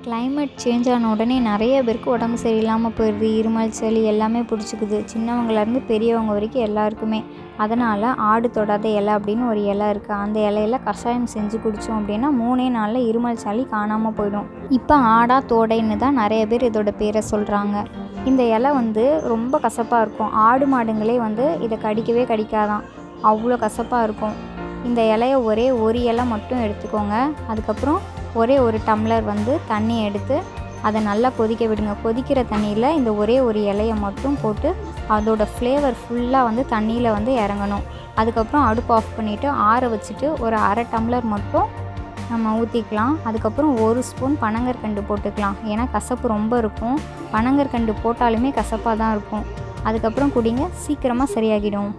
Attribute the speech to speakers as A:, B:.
A: Climate change ஆன உடனே நிறைய பேருக்கு உடம்பு சரியில்லாமல் போயிடுது. இருமல், சளி எல்லாமே பிடிச்சிக்குது. சின்னவங்கலேருந்து பெரியவங்க வரைக்கும் எல்லாருக்குமே. அதனால் ஆடு தொடாத இலை அப்படின்னு ஒரு இலை இருக்குது. அந்த இலையில கஷாயம் செஞ்சு குடித்தோம் அப்படின்னா 3 நாளில் இருமல், சளி காணாமல் போயிடும். இப்போ ஆடா தோடைன்னு தான் நிறைய பேர் இதோட பேரை சொல்கிறாங்க. இந்த இலை ரொம்ப கசப்பாக இருக்கும். ஆடு மாடுங்களே இதை கடிக்கவே கடிக்காதான், அவ்வளோ கசப்பாக இருக்கும். இந்த இலைய ஒரே ஒரு இலை மட்டும் எடுத்துக்கோங்க. அதுக்கப்புறம் ஒரே ஒரு டம்ளர் தண்ணி எடுத்து அதை நல்லா கொதிக்க விடுங்க. கொதிக்கிற தண்ணியில் இந்த ஒரே ஒரு இலையை மட்டும் போட்டு அதோட ஃப்ளேவர் ஃபுல்லாக தண்ணியில் இறங்கணும். அதுக்கப்புறம் அடுப்பு ஆஃப் பண்ணிவிட்டு ஆற வச்சுட்டு ஒரு அரை டம்ளர் மட்டும் நம்ம ஊற்றிக்கலாம். அதுக்கப்புறம் 1 ஸ்பூன் பனங்கற்கண்டு போட்டுக்கலாம். ஏன்னா கசப்பு ரொம்ப இருக்கும். பனங்கற்கண்டு போட்டாலுமே கசப்பாக தான் இருக்கும். அதுக்கப்புறம் குடிங்க, சீக்கிரமாக சரியாகிடும்.